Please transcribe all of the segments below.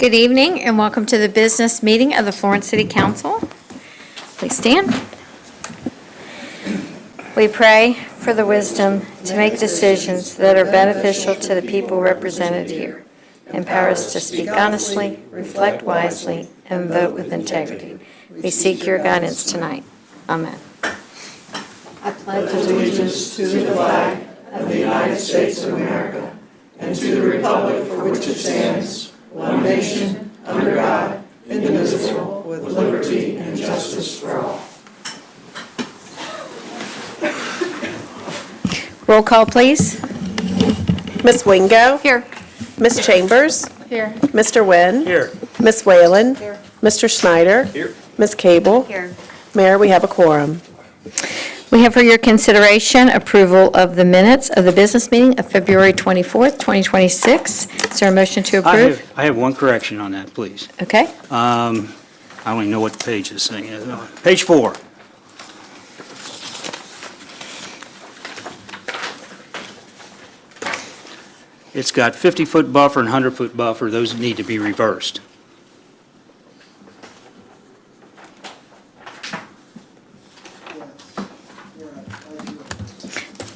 Good evening and welcome to the business meeting of the Florence City Council. Please stand. We pray for the wisdom to make decisions that are beneficial to the people represented here. Empower us to speak honestly, reflect wisely, and vote with integrity. We seek your guidance tonight. Amen. I pledge allegiance to the flag of the United States of America and to the republic for which it stands, one nation, under God, indivisible, with liberty and justice for all. Roll call, please. Ms. Wingo? Here. Ms. Chambers? Here. Mr. Wynn? Here. Ms. Whalen? Here. Mr. Schneider? Here. Ms. Cable? Here. Mayor, we have a quorum. We have for your consideration approval of the minutes of the business meeting of February 24th, 2026. Is there a motion to approve? I have one correction on that, please. Okay. I don't even know what the page this thing is. Page 4. It's got 50-foot buffer and 100-foot buffer. Those need to be reversed.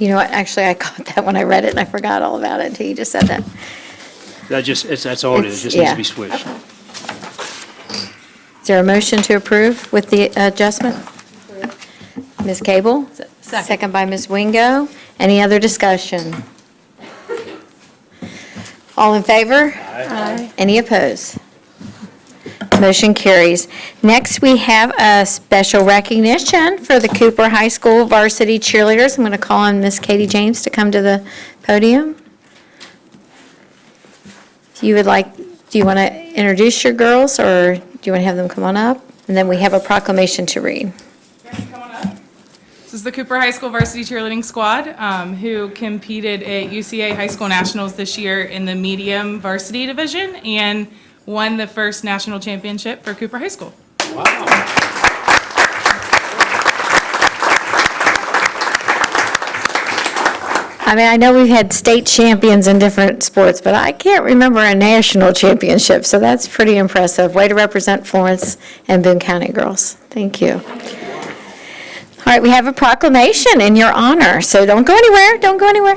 You know what, actually, I caught that when I read it, and I forgot all about it until you just said that. That's all it is. It just needs to be switched. Is there a motion to approve with the adjustment? Ms. Cable? Second by Ms. Wingo. Any other discussion? All in favor? Aye. Any opposed? Motion carries. Next, we have a special recognition for the Cooper High School varsity cheerleaders. I'm going to call on Miss Katie James to come to the podium. If you would like, do you want to introduce your girls, or do you want to have them come on up? And then we have a proclamation to read. Yes, come on up. This is the Cooper High School Varsity Cheerleading Squad, who competed at UCA High School Nationals this year in the medium varsity division and won the first national championship for Cooper High School. I mean, I know we've had state champions in different sports, but I can't remember a national championship, so that's pretty impressive. Way to represent Florence and Boone County girls. Thank you. All right, we have a proclamation in your honor, so don't go anywhere, don't go anywhere.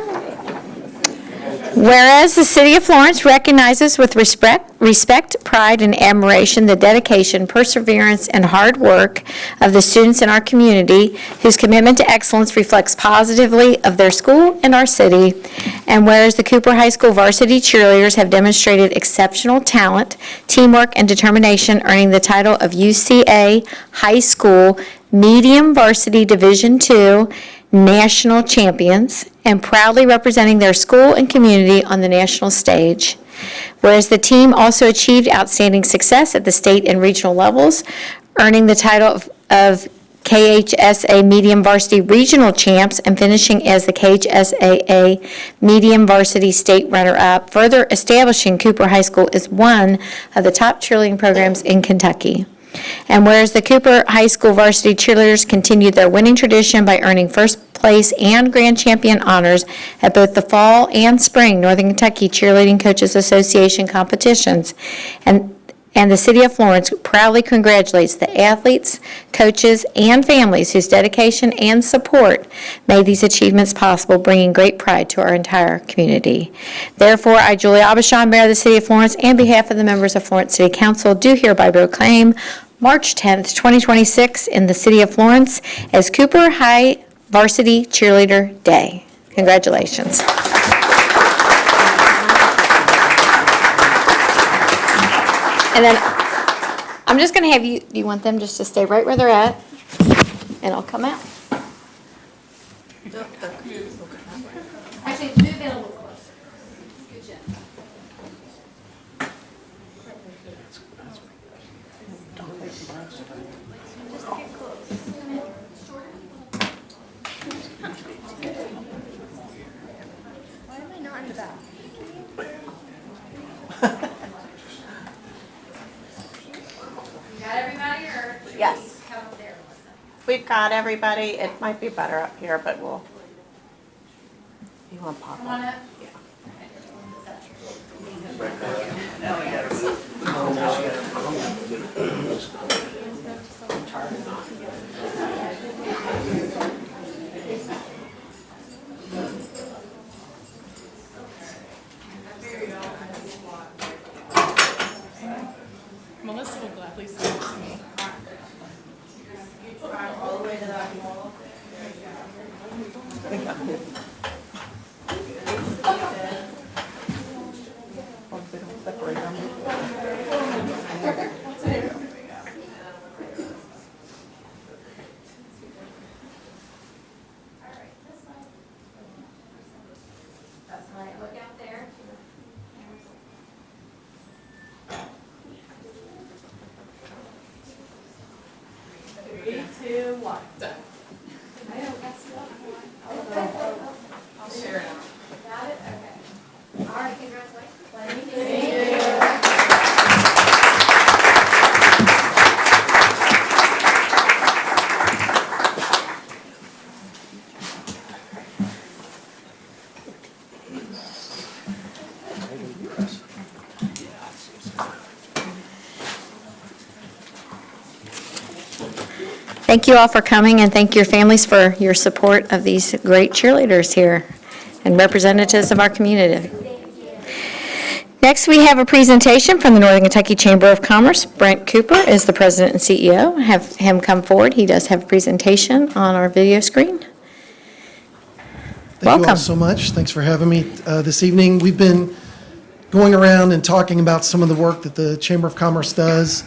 Whereas the City of Florence recognizes with respect, pride, and admiration the dedication, perseverance, and hard work of the students in our community whose commitment to excellence reflects positively of their school and our city. And whereas the Cooper High School varsity cheerleaders have demonstrated exceptional talent, teamwork, and determination, earning the title of UCA High School Medium Varsity Division II National Champions, and proudly representing their school and community on the national stage. Whereas the team also achieved outstanding success at the state and regional levels, earning the title of KHSA Medium Varsity Regional Champs and finishing as the KHSAA Medium Varsity State Runner-Up, further establishing Cooper High School as one of the top cheerleading programs in Kentucky. And whereas the Cooper High School varsity cheerleaders continued their winning tradition by earning first place and grand champion honors at both the fall and spring Northern Kentucky Cheerleading Coaches Association competitions, and the City of Florence proudly congratulates the athletes, coaches, and families whose dedication and support made these achievements possible, bringing great pride to our entire community. Therefore, I, Julie Aubuchon, Mayor of the City of Florence, and on behalf of the members of Florence City Council, do hereby proclaim March 10th, 2026 in the City of Florence as Cooper High Varsity Cheerleader Day. Congratulations. And then I'm just going to have you, do you want them just to stay right where they're at? And I'll come out. Actually, move in a little closer. Good job. Why am I not in the back? Got everybody, or? Yes. Come up there, Melissa. We've got everybody. It might be better up here, but we'll. You want to pop Come on up? up. Yeah. please send it to me. They don't separate them. Look out there. Three, two, one. Done. I'll share it out. Got it? Okay. All right, congratulations. Thank you all for coming, and thank your families for your support of these great cheerleaders here and representatives of our community. Next, we have a presentation from the Northern Kentucky Chamber of Commerce. Brent Cooper is the president and CEO. Have him come forward. He does have a presentation on our video screen. Thank you all Welcome. so much. Thanks for having me this evening. We've been going around and talking about some of the work that the Chamber of Commerce does.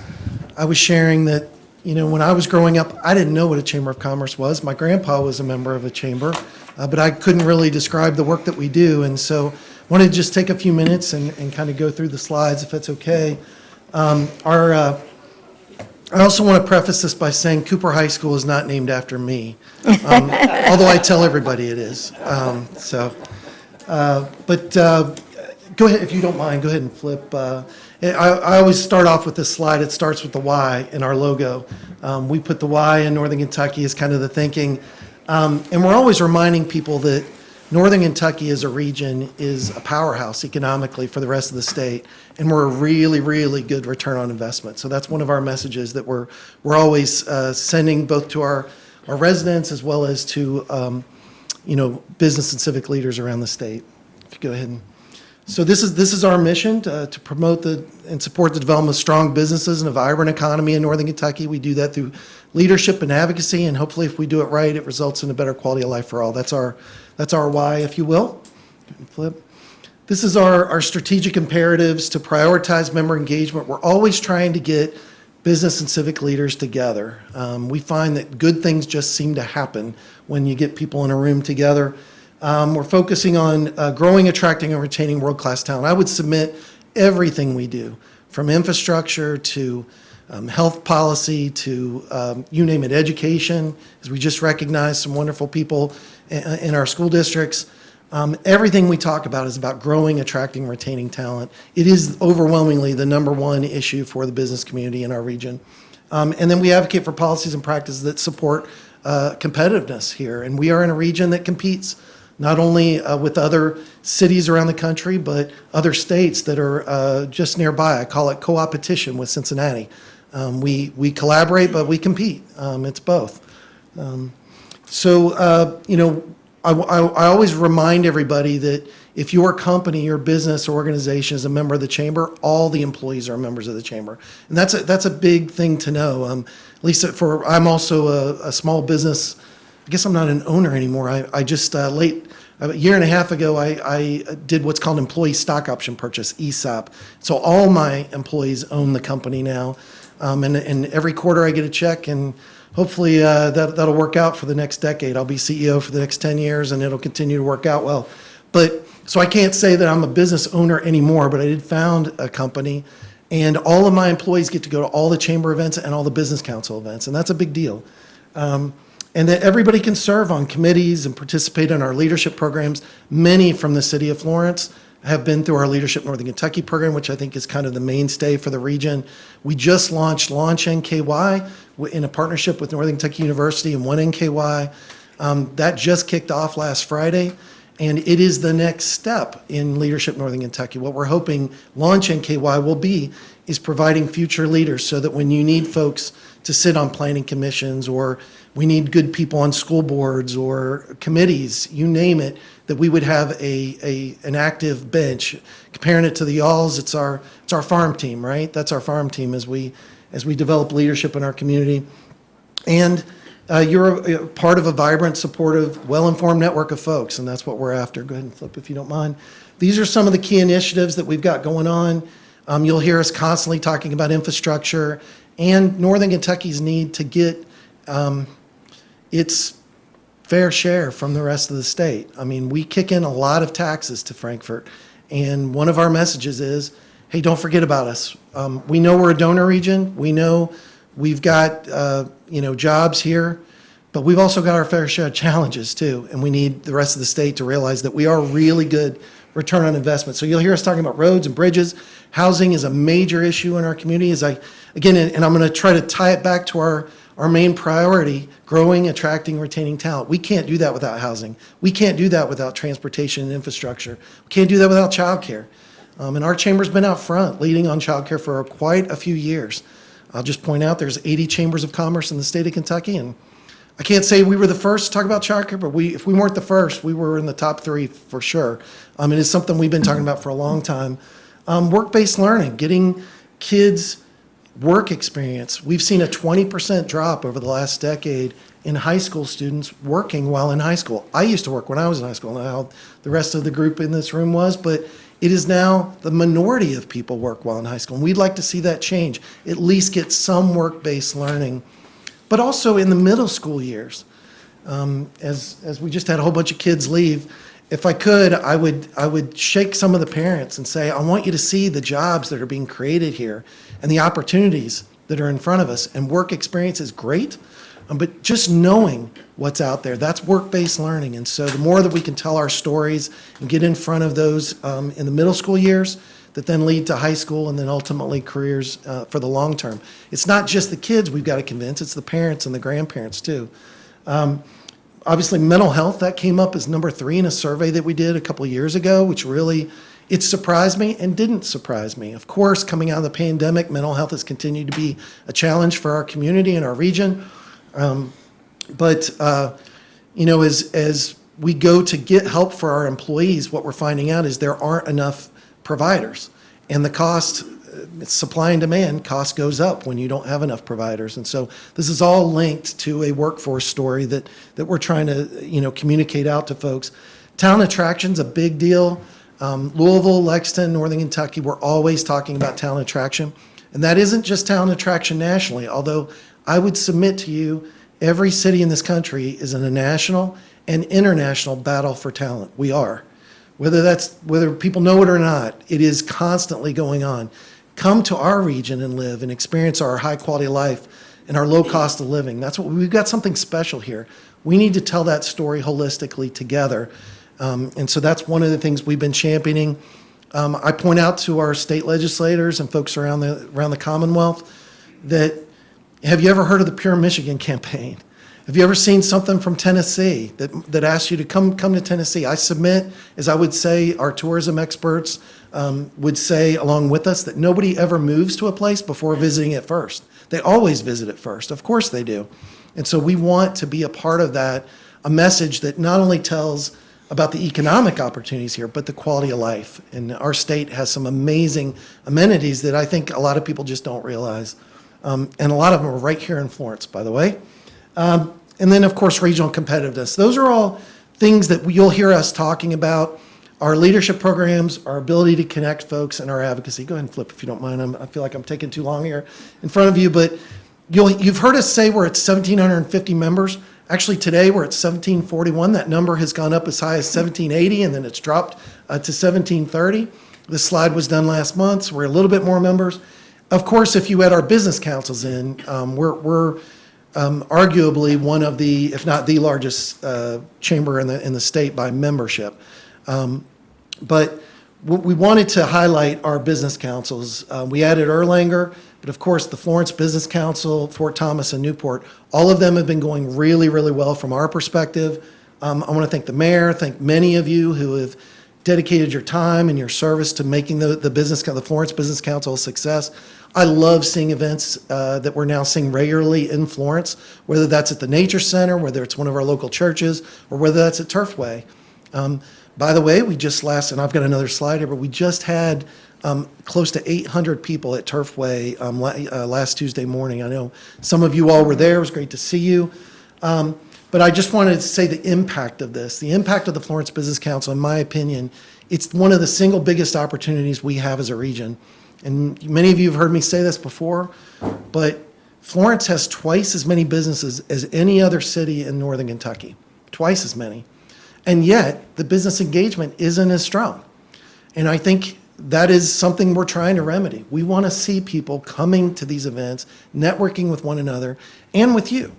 I was sharing that, when I was growing up, I didn't know what a Chamber of Commerce was. My grandpa was a member of a chamber, but I couldn't really describe the work that we do. And so I wanted to just take a few minutes and kind of go through the slides, if it's okay. I also want to preface this by saying Cooper High School is not named after me, although I tell everybody it is. But go ahead, if you don't mind, go ahead and flip. I always start off with this slide. It starts with the Y in our logo. We put the Y in Northern Kentucky as kind of the thinking. And we're always reminding people that Northern Kentucky as a region is a powerhouse economically for the rest of the state, and we're a really, really good return on investment. So that's one of our messages that we're always sending both to our residents as well as to business and civic leaders around the state. If you go ahead and. So this is our mission to promote and support the development of strong businesses and a vibrant economy in Northern Kentucky. We do that through leadership and advocacy, and hopefully if we do it right, it results in a better quality of life for all. That's our why, if you will. Flip. This is our strategic imperatives to prioritize member engagement. We're always trying to get business and civic leaders together. We find that good things just seem to happen when you get people in a room together. We're focusing on growing, attracting, and retaining world-class talent. I would submit everything we do, from infrastructure to health policy to, you name it, education, as we just recognized some wonderful people in our school districts. Everything we talk about is about growing, attracting, retaining talent. It is overwhelmingly the number one issue for the business community in our region. And then we advocate for policies and practices that support competitiveness here. And we are in a region that competes not only with other cities around the country, but other states that are just nearby. I call it co-opetition with Cincinnati. We collaborate, but we compete. It's both. I always remind everybody that if your company, your business or organization is a member of the chamber, all the employees are members of the chamber. And that's a big thing to know. At least I'm also a small business. I guess I'm not an owner anymore. I just a year and a half ago, I did what's called employee stock option purchase, ESOP. So all my employees own the company now. And every quarter I get a check, and hopefully that'll work out for the next decade. I'll be CEO for the next 10 years, and it'll continue to work out well. So I can't say that I'm a business owner anymore, but I did found a company, and all of my employees get to go to all the chamber events and all the business council events, and that's a big deal. And that everybody can serve on committees and participate in our leadership programs. Many from the city of Florence have been through our Leadership Northern Kentucky program, which I think is kind of the mainstay for the region. We just launched Launch NKY in a partnership with Northern Kentucky University and One NKY. That just kicked off last Friday, and it is the next step in Leadership Northern Kentucky. What we're hoping Launch NKY will be is providing future leaders so that when you need folks to sit on planning commissions, or we need good people on school boards or committees, you name it, that we would have an active bench. Comparing it to the Y'alls, it's our farm team, right? That's our farm team as we as we develop leadership in our community. And you're a part of a vibrant, supportive, well-informed network of folks, and that's what we're after. Go ahead and flip if you don't mind. These are some of the key initiatives that we've got going on. You'll hear us constantly talking about infrastructure and Northern Kentucky's need to get its fair share from the rest of the state. I mean, we kick in a lot of taxes to Frankfort, and one of our messages is, hey, don't forget about us. We know we're a donor region. We know we've got jobs here, but we've also got our fair share of challenges too, and we need the rest of the state to realize that we are really good return on investment. So you'll hear us talking about roads and bridges. Housing is a major issue in our community. And I'm going to try to tie it back to our main priority, growing, attracting, retaining talent. We can't do that without housing. We can't do that without transportation and infrastructure. We can't do that without childcare. And our chamber's been out front leading on childcare for quite a few years. I'll just point out there's 80 chambers of commerce in the state of Kentucky, and I can't say we were the first to talk about childcare, but if we weren't the first, we were in the top 3 for sure. It is something we've been talking about for a long time. Work-based learning, getting kids work experience. We've seen a 20% drop over the last decade in high school students working while in high school. I used to work when I was in high school, and how the rest of the group in this room was, but it is now the minority of people work while in high school, and we'd like to see that change, at least get some work-based learning. But also in the middle school years, as we just had a whole bunch of kids leave, if I could, I would shake some of the parents and say, I want you to see the jobs that are being created here and the opportunities that are in front of us. And work experience is great, but just knowing what's out there, that's work-based learning. And so the more that we can tell our stories and get in front of those in the middle school years, that then lead to high school and then ultimately careers for the long term. It's not just the kids we've got to convince, it's the parents and the grandparents too. Obviously, mental health, that came up as number 3 in a survey that we did a couple of years ago, which really, it surprised me and didn't surprise me. Of course, coming out of the pandemic, mental health has continued to be a challenge for our community and our region. But as we go to get help for our employees, what we're finding out is there aren't enough providers, and the cost, supply and demand, cost goes up when you don't have enough providers. And so this is all linked to a workforce story that we're trying to communicate out to folks. Talent attraction's a big deal. Louisville, Lexington, Northern Kentucky, we're always talking about talent attraction, and that isn't just talent attraction nationally, although I would submit to you every city in this country is in a national and international battle for talent. We are. Whether people know it or not, it is constantly going on. Come to our region and live and experience our high quality of life and our low cost of living. We've got something special here. We need to tell that story holistically together. And so that's one of the things we've been championing. I point out to our state legislators and folks around the Commonwealth that, have you ever heard of the Pure Michigan campaign? Have you ever seen something from Tennessee that asks you to come to Tennessee? I submit, as I would say, our tourism experts would say along with us, that nobody ever moves to a place before visiting it first. They always visit it first. Of course they do. And so we want to be a part of that, a message that not only tells about the economic opportunities here, but the quality of life. And our state has some amazing amenities that I think a lot of people just don't realize. And a lot of them are right here in Florence, by the way. And then, of course, regional competitiveness. Those are all things that you'll hear us talking about. Our leadership programs, our ability to connect folks, and our advocacy. Go ahead and flip if you don't mind. I feel like I'm taking too long here in front of you, but you've heard us say we're at 1,750 members. Actually, today we're at 1,741. That number has gone up as high as 1,780, and then it's dropped to 1,730. This slide was done last month, so we're a little bit more members. Of course, if you add our business councils in, we're arguably one of the, if not the largest chamber in the state by membership. But we wanted to highlight our business councils. We added Erlanger, but of course the Florence Business Council, Fort Thomas, and Newport, all of them have been going really, really well from our perspective. I want to thank the mayor, thank many of you who have dedicated your time and your service to making the Florence Business Council a success. I love seeing events that we're now seeing regularly in Florence, whether that's at the Nature Center, whether it's one of our local churches, or whether that's at Turfway. By the way, and I've got another slide here, but we just had close to 800 people at Turfway last Tuesday morning. I know some of you all were there. It was great to see you. But I just wanted to say the impact of this, the impact of the Florence Business Council, in my opinion, it's one of the single biggest opportunities we have as a region. And many of you have heard me say this before, but Florence has twice as many businesses as any other city in northern Kentucky, twice as many. And yet, the business engagement isn't as strong. And I think that is something we're trying to remedy. We want to see people coming to these events, networking with one another, and with you.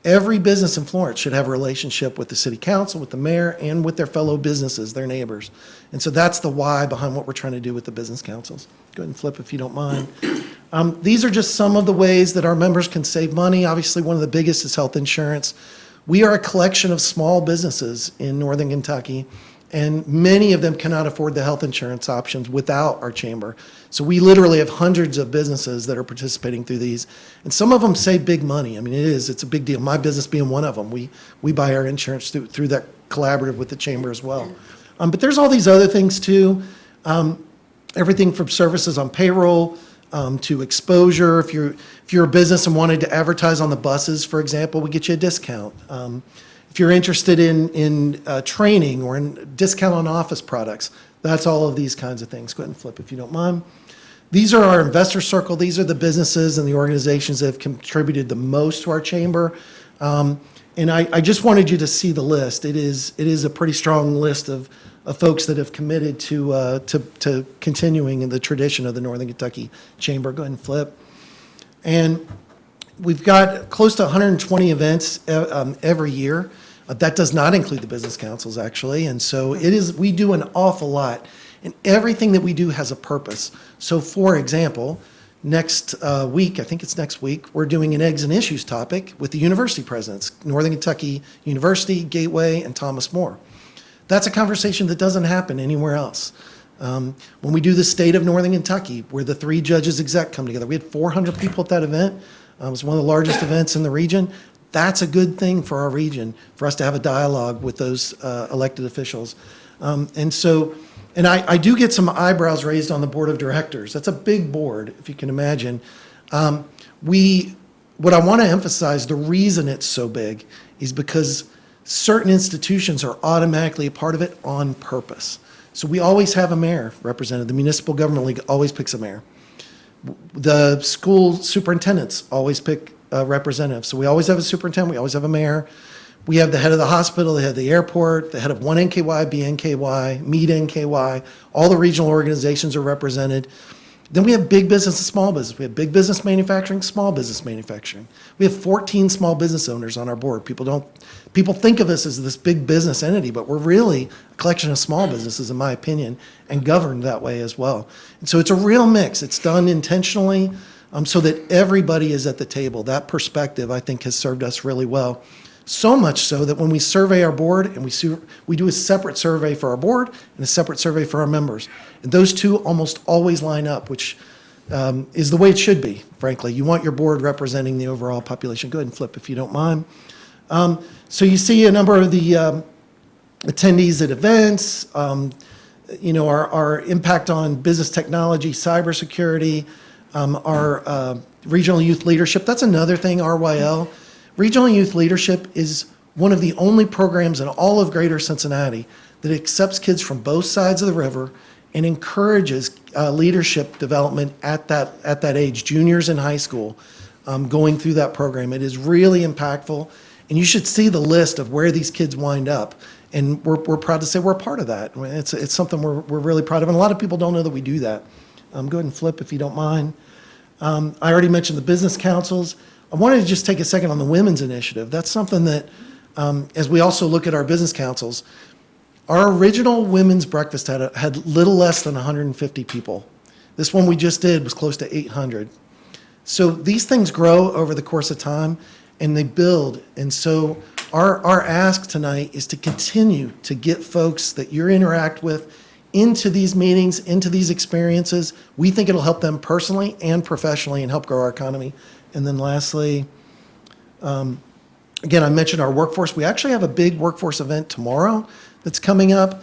Every business in Florence should have a relationship with the city council, with the mayor, and with their fellow businesses, their neighbors. And so that's the why behind what we're trying to do with the business councils. Go ahead and flip if you don't mind. These are just some of the ways that our members can save money. Obviously, one of the biggest is health insurance. We are a collection of small businesses in northern Kentucky, and many of them cannot afford the health insurance options without our chamber. So we literally have hundreds of businesses that are participating through these, and some of them save big money. I mean, it's a big deal. My business being one of them. We buy our insurance through that collaborative with the chamber as well. But there's all these other things too. Everything from services on payroll to exposure. If you're a business and wanted to advertise on the buses, for example, we get you a discount. If you're interested in training or in discount on office products, that's all of these kinds of things. Go ahead and flip if you don't mind. These are our investor circle. These are the businesses and the organizations that have contributed the most to our chamber. And I just wanted you to see the list. It is a pretty strong list of folks that have committed to continuing in the tradition of the Northern Kentucky Chamber. Go ahead and flip. And we've got close to 120 events every year. That does not include the business councils, actually. And so we do an awful lot. And everything that we do has a purpose. So, for example, next week, I think it's next week, we're doing an eggs and issues topic with the university presidents, Northern Kentucky University, Gateway, and Thomas More. That's a conversation that doesn't happen anywhere else. When we do the state of Northern Kentucky, where the 3 judges exec come together, we had 400 people at that event. It was one of the largest events in the region. That's a good thing for our region, for us to have a dialogue with those elected officials. And I do get some eyebrows raised on the board of directors. That's a big board, if you can imagine. What I want to emphasize, the reason it's so big is because certain institutions are automatically a part of it on purpose. So we always have a mayor represented. The Municipal Government League always picks a mayor. The school superintendents always pick a representative. So we always have a superintendent, we always have a mayor. We have the head of the hospital, the head of the airport, the head of 1NKY, BNKY, Meet NKY. All the regional organizations are represented. Then we have big business and small business. We have big business manufacturing, small business manufacturing. We have 14 small business owners on our board. People think of us as this big business entity, but we're really a collection of small businesses, in my opinion, and governed that way as well. And so it's a real mix. It's done intentionally so that everybody is at the table. That perspective, I think, has served us really well. So much so that when we survey our board, and we do a separate survey for our board and a separate survey for our members. And those two almost always line up, which is the way it should be, frankly. You want your board representing the overall population. Go ahead and flip if you don't mind. So you see a number of the attendees at events, our impact on business technology, cybersecurity, our regional youth leadership. That's another thing, RYL. Regional Youth Leadership is one of the only programs in all of Greater Cincinnati that accepts kids from both sides of the river and encourages leadership development at that age, juniors in high school, going through that program. It is really impactful, and you should see the list of where these kids wind up. And we're proud to say we're a part of that. I mean, it's something we're really proud of, and a lot of people don't know that we do that. Go ahead and flip if you don't mind. I already mentioned the business councils. I wanted to just take a second on the Women's Initiative. That's something that, as we also look at our business councils, our original women's breakfast had little less than 150 people. This one we just did was close to 800. So these things grow over the course of time, and they build. And so our ask tonight is to continue to get folks that you interact with into these meetings, into these experiences. We think it'll help them personally and professionally and help grow our economy. And then lastly, again, I mentioned our workforce. We actually have a big workforce event tomorrow that's coming up.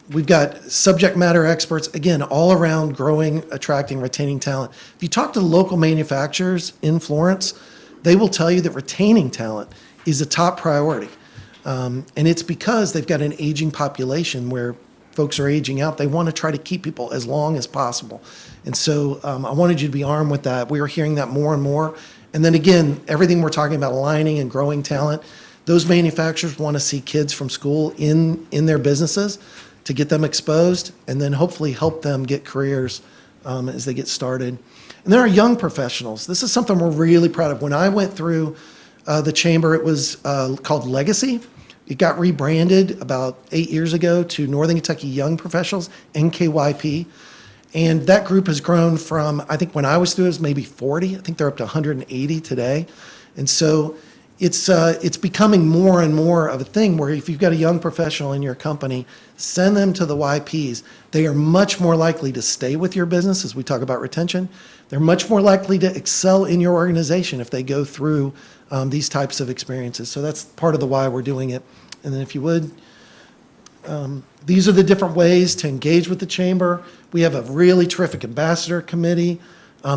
We've got subject matter experts, again, all around growing, attracting, retaining talent. If you talk to the local manufacturers in Florence, they will tell you that retaining talent is a top priority. And it's because they've got an aging population where folks are aging out. They want to try to keep people as long as possible. And so I wanted you to be armed with that. We are hearing that more and more. And then again, everything we're talking about aligning and growing talent, those manufacturers want to see kids from school in their businesses to get them exposed and then hopefully help them get careers as they get started. And there are young professionals. This is something we're really proud of. When I went through the chamber, it was called Legacy. It got rebranded about 8 years ago to Northern Kentucky Young Professionals, NKYP. And that group has grown from, I think when I was through, it was maybe 40. I think they're up to 180 today. And so it's becoming more and more of a thing where if you've got a young professional in your company, send them to the YPs. They are much more likely to stay with your business as we talk about retention. They're much more likely to excel in your organization if they go through these types of experiences. So that's part of the why we're doing it. And then if you would, these are the different ways to engage with the chamber. We have a really terrific ambassador committee.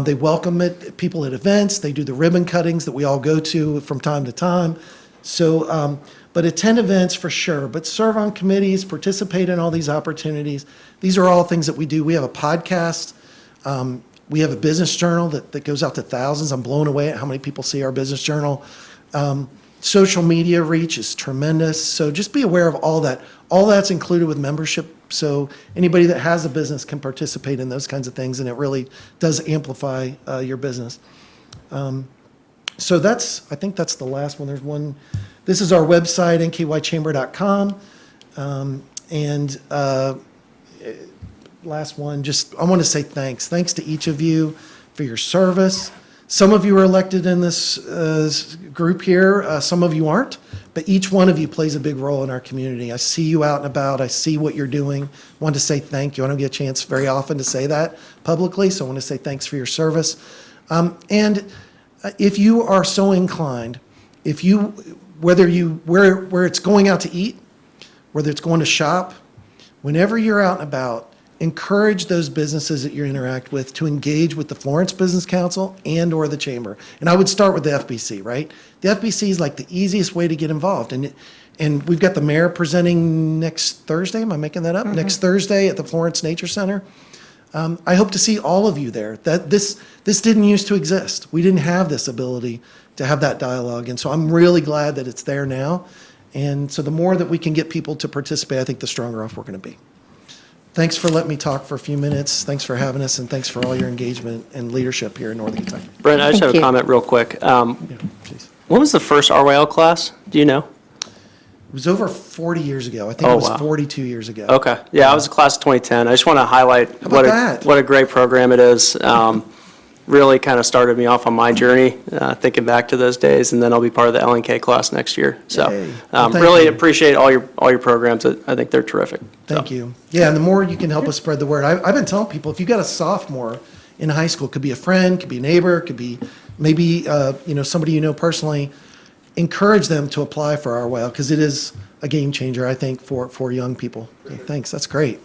They welcome people at events. They do the ribbon cuttings that we all go to from time to time. So, but attend events for sure, but serve on committees, participate in all these opportunities. These are all things that we do. We have a podcast. We have a business journal that goes out to thousands. I'm blown away at how many people see our business journal. Social media reach is tremendous. So just be aware of all that. All that's included with membership. So anybody that has a business can participate in those kinds of things, and it really does amplify your business. So I think that's the last one. There's one. This is our website, nkychamber.com. And last one, I want to say thanks. Thanks to each of you for your service. Some of you are elected in this group here, some of you aren't, but each one of you plays a big role in our community. I see you out and about, I see what you're doing. I want to say thank you. I don't get a chance very often to say that publicly, so I want to say thanks for your service. And if you are so inclined, where it's going out to eat, whether it's going to shop, whenever you're out and about, encourage those businesses that you interact with to engage with the Florence Business Council and or the Chamber. And I would start with the FBC, right? The FBC is like the easiest way to get involved. And we've got the mayor presenting next Thursday, am I making that up? Mm-hmm. Next Thursday at the Florence Nature Center. I hope to see all of you there. This didn't used to exist. We didn't have this ability to have that dialogue. And so I'm really glad that it's there now. And so the more that we can get people to participate, I think the stronger off we're going to be. Thanks for letting me talk for a few minutes. Thanks for having us, and thanks for all your engagement and leadership here in Northern Kentucky. Brent, I just Thank have a you. comment real quick. Please. When was the first RYL class? Do you know? It was over 40 years ago. I think Oh, it was wow. 42 years ago. Okay. Yeah, I was a class of 2010. I just want to highlight about that? what a great program it is. Really kind of started me off on my journey, thinking back to those days, and then I'll be part of the LNK class next year. So Yay. Well, thank really you. appreciate all your programs. I think they're terrific. Thank you. Yeah, and the more you can help us spread the word. I've been telling people, if you got a sophomore in high school, could be a friend, could be a neighbor, could be maybe somebody you know personally, encourage them to apply for RYL because it is a game changer, I think, for young people. Okay, thanks, that's great.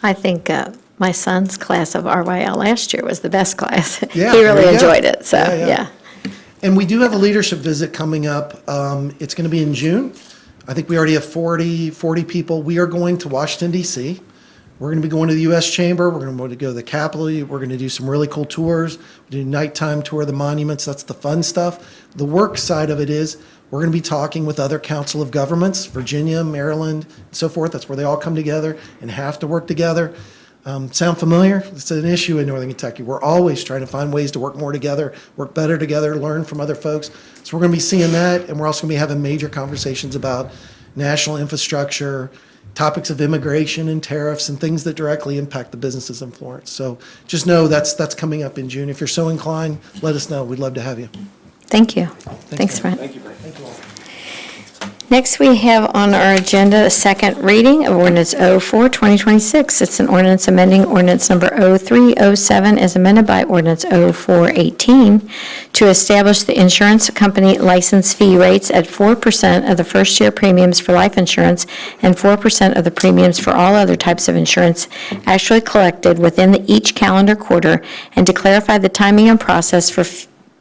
I think my son's class of RYL last year was the best class. Yeah, He there really you go. enjoyed it, so, Yeah. yeah. And we do have a leadership visit coming up. It's going to be in June. I think we already have 40 people. We are going to Washington, D.C. We're going to be going to the U.S. Chamber. We're going to go to the Capitol. We're going to do some really cool tours. We do a nighttime tour of the monuments. That's the fun stuff. The work side of it is we're going to be talking with other council of governments, Virginia, Maryland, and so forth. That's where they all come together and have to work together. Sound familiar? It's an issue in Northern Kentucky. We're always trying to find ways to work more together, work better together, learn from other folks. So we're going to be seeing that, and we're also going to be having major conversations about national infrastructure, topics of immigration and tariffs, and things that directly impact the businesses in Florence. So just know that's coming up in June. If you're so inclined, let us know. We'd love to have you. Thank you. Thanks, Brent. Thank you all. Next, we have on our agenda a second reading of ordinance 04-2026. It's an ordinance amending ordinance number 0307 as amended by ordinance 0418 to establish the insurance company license fee rates at 4% of the first year premiums for life insurance and 4% of the premiums for all other types of insurance actually collected within each calendar quarter, and to clarify the timing and process for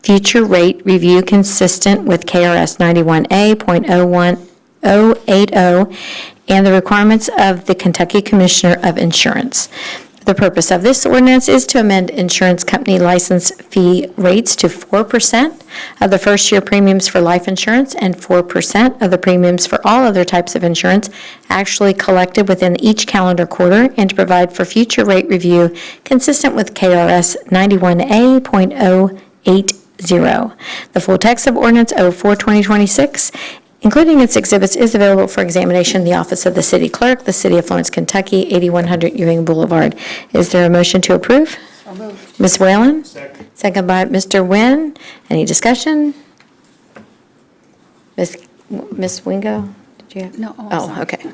future rate review consistent with KRS 91A.080 and the requirements of the Kentucky Commissioner of Insurance. The purpose of this ordinance is to amend insurance company license fee rates to 4% of the first year premiums for life insurance and 4% of the premiums for all other types of insurance actually collected within each calendar quarter, and to provide for future rate review consistent with KRS 91A.080. The full text of ordinance 04-2026, including its exhibits, is available for examination in the office of the city clerk, the city of Florence, Kentucky, 8100 Ewing Boulevard. Is there a motion to approve? Ms. Whalen? Second by Mr. Nguyen. Any discussion? Ms. Wingo? Did you have? No, oh, I'm Oh, sorry. okay.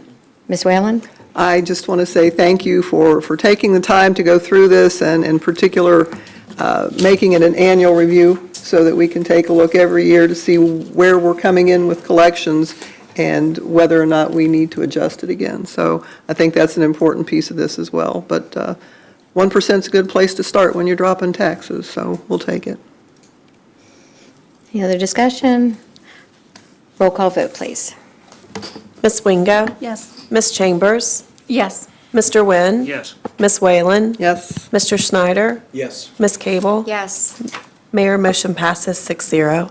Ms. Whalen? I just want to say thank you for taking the time to go through this, and in particular, making it an annual review so that we can take a look every year to see where we're coming in with collections and whether or not we need to adjust it again. So I think that's an important piece of this as well. But 1% is a good place to start when you're dropping taxes, so we'll take it. Any other discussion? Roll call vote, please. Ms. Wingo? Yes. Ms. Chambers? Yes. Mr. Nguyen? Yes. Ms. Whalen? Yes? Mr. Schneider? Yes. Ms. Cable? Yes. Mayor, motion passes 6-0.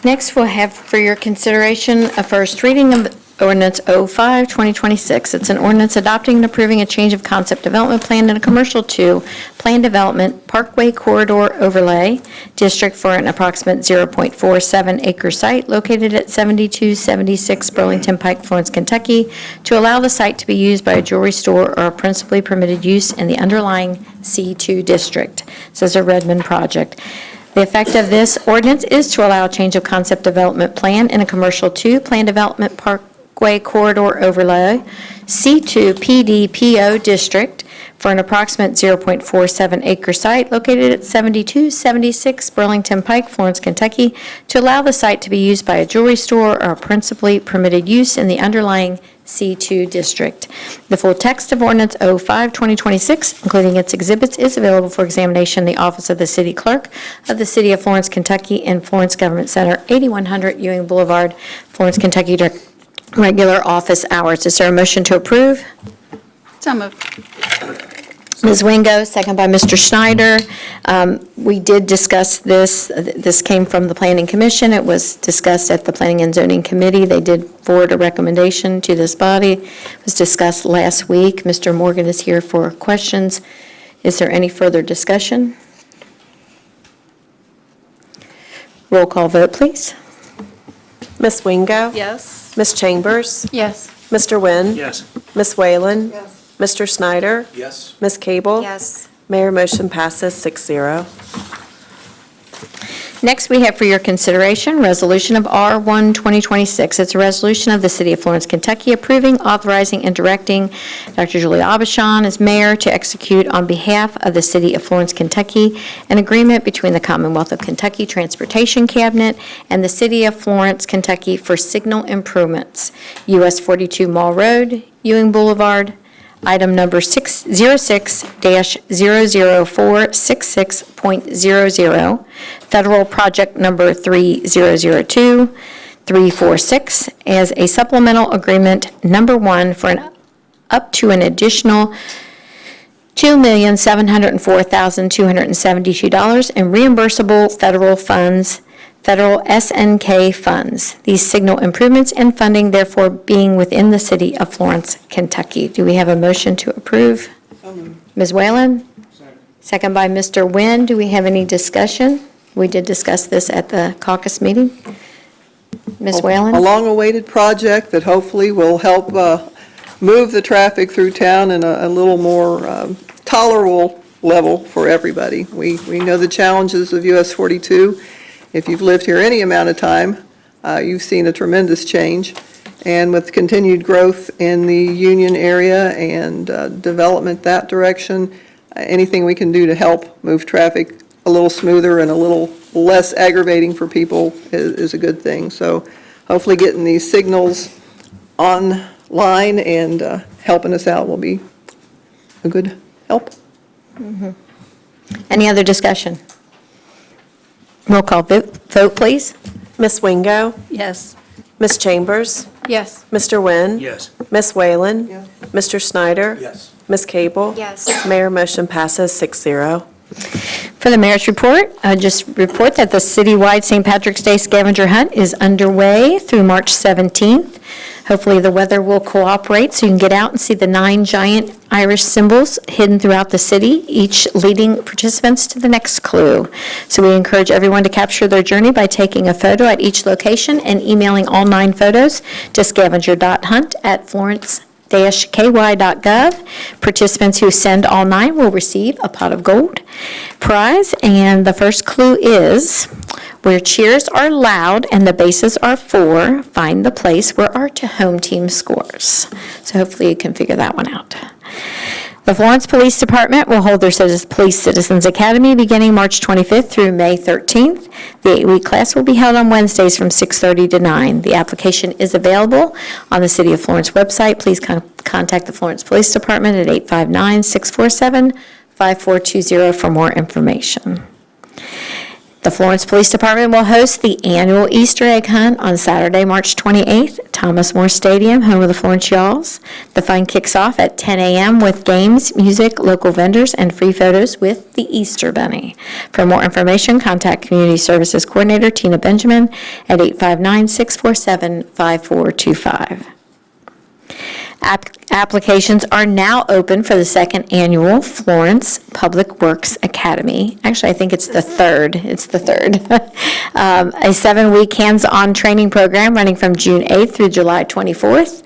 Next, we'll have for your consideration a first reading of ordinance 05-2026. It's an ordinance adopting and approving a change of concept development plan in a commercial 2 plan development Parkway Corridor Overlay District for an approximate 0.47 acre site located at 7276 Burlington Pike, Florence, Kentucky, to allow the site to be used by a jewelry store or a principally permitted use in the underlying C2 district. This is a Redmond project. The effect of this ordinance is to allow a change of concept development plan in a commercial 2 plan development Parkway Corridor Overlay C2 PDPO district for an approximate 0.47 acre site located at 7276 Burlington Pike, Florence, Kentucky, to allow the site to be used by a jewelry store or a principally permitted use in the underlying C2 district. The full text of ordinance 05-2026, including its exhibits, is available for examination in the office of the city clerk of the city of Florence, Kentucky, in Florence Government Center, 8100 Ewing Boulevard, Florence, Kentucky, during regular office hours. Is there a motion to approve? So moved. Ms. Wingo, second by Mr. Schneider. We did discuss this. This came from the Planning Commission. It was discussed at the Planning and Zoning Committee. They did forward a recommendation to this body. It was discussed last week. Mr. Morgan is here for questions. Is there any further discussion? Roll call vote, please. Ms. Wingo? Yes. Ms. Chambers? Yes. Mr. Nguyen? Yes. Ms. Whalen? Yes. Mr. Schneider? Yes. Ms. Cable? Yes. Mayor, motion passes 6-0. Next, we have for your consideration, Resolution of R1-2026. It's a resolution of the City of Florence, Kentucky, approving, authorizing, and directing Dr. Julie Aubuchon as mayor to execute on behalf of the City of Florence, Kentucky, an agreement between the Commonwealth of Kentucky Transportation Cabinet and the City of Florence, Kentucky for signal improvements. US 42 Mall Road, Ewing Boulevard, item number 606-00466.00, federal project number 3002346, as a supplemental agreement number 1 for an up to an additional $2,704,272 in reimbursable federal funds, federal SNK funds. These signal improvements and funding therefore being within the city of Florence, Kentucky. Do we have a motion to approve? Ms. Whalen? Second by Mr. Nguyen. Do we have any discussion? We did discuss this at the caucus meeting. Ms. Whalen? A long-awaited project that hopefully will help move the traffic through town in a little more tolerable level for everybody. We know the challenges of US 42. If you've lived here any amount of time, You've seen a tremendous change, and with continued growth in the Union area and development that direction, anything we can do to help move traffic a little smoother and a little less aggravating for people is a good thing. So hopefully getting these signals online and helping us out will be a good help. Any other discussion? Roll call vote, please. Ms. Wingo? Yes. Ms. Chambers? Yes. Mr. Wynn? Yes. Ms. Whalen? Yes. Mr. Snyder? Yes. Ms. Cable? Yes. Mayor, motion passes 6-0. For the mayor's report, just report that the citywide St. Patrick's Day scavenger hunt is underway through March 17th. Hopefully, the weather will cooperate so you can get out and see the 9 giant Irish symbols hidden throughout the city, each leading participants to the next clue. So we encourage everyone to capture their journey by taking a photo at each location and emailing all 9 photos to scavenger.hunt@florence-ky.gov. Participants who send all 9 will receive a pot of gold prize, and the first clue is, where cheers are loud and the bases are 4, find the place where our home team scores. So hopefully you can figure that one out. The Florence Police Department will hold their Police Citizens Academy beginning March 25th through May 13th. The 8-week class will be held on Wednesdays from 6:30 to 9. The application is available on the City of Florence website. Please contact the Florence Police Department at 859-647-5420 for more information. The Florence Police Department will host the annual Easter egg hunt on Saturday, March 28th, Thomas More Stadium, home of the Florence Yawls. The fun kicks off at 10 a.m. with games, music, local vendors, and free photos with the Easter Bunny. For more information, contact Community Services Coordinator Tina Benjamin at 859-647-5425. Applications are now open for the 2nd annual Florence Public Works Academy. Actually, I think it's the third. It's the third. A 7-week hands-on training program running from June 8th through July 24th,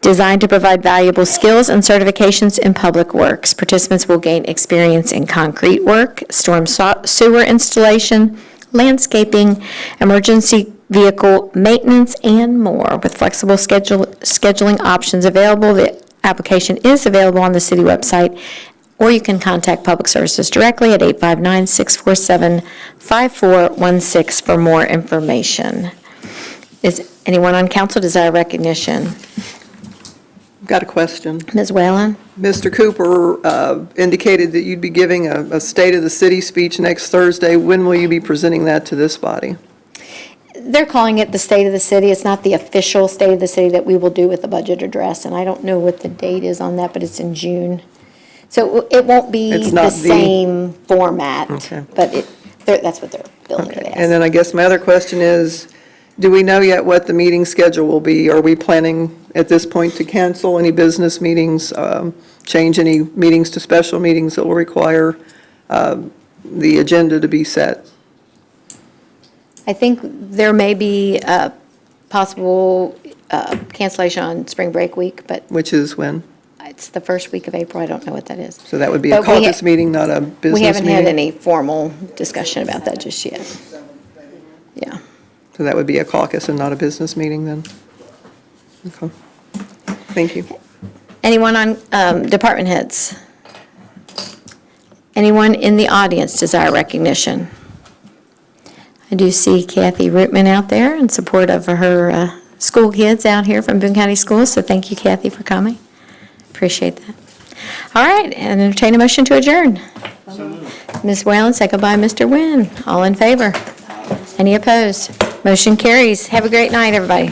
designed to provide valuable skills and certifications in public works. Participants will gain experience in concrete work, storm sewer installation, landscaping, emergency vehicle maintenance, and more. With flexible scheduling options available, the application is available on the city website, or you can contact Public Services directly at 859-647-5416 for more information. Is anyone on council desire recognition? Got a question. Ms. Whalen? Mr. Cooper indicated that you'd be giving a State of the City speech next Thursday. When will you be presenting that to this body? They're calling it the State of the City. It's not the official State of the City that we will do with the budget address, and I don't know what the date is on that, but it's in June. So it won't be It's not the the- same format, Okay. but that's what they're billing it And as. then I guess my other question is, do we know yet what the meeting schedule will be? Are we planning at this point to cancel any business meetings, change any meetings to special meetings that will require the agenda to be set? I think there may be a possible cancellation on spring break week, but Which is when? it's the first week of April. I don't know what that is. So that would be a But we ha- caucus meeting, not a business We meeting? haven't had any formal discussion about that just yet. Yeah. So that would be a caucus and not a business meeting then? Okay. Thank you. Anyone on department heads? Anyone in the audience desire recognition? I do see Kathy Rootman out there in support of her school kids out here from Boone County Schools, so thank you, Kathy, for coming. Appreciate that. All right, and entertain a motion to adjourn. Ms. Whalen, second by Mr. Wynn. All in favor? Any opposed? Motion carries. Have a great night, everybody.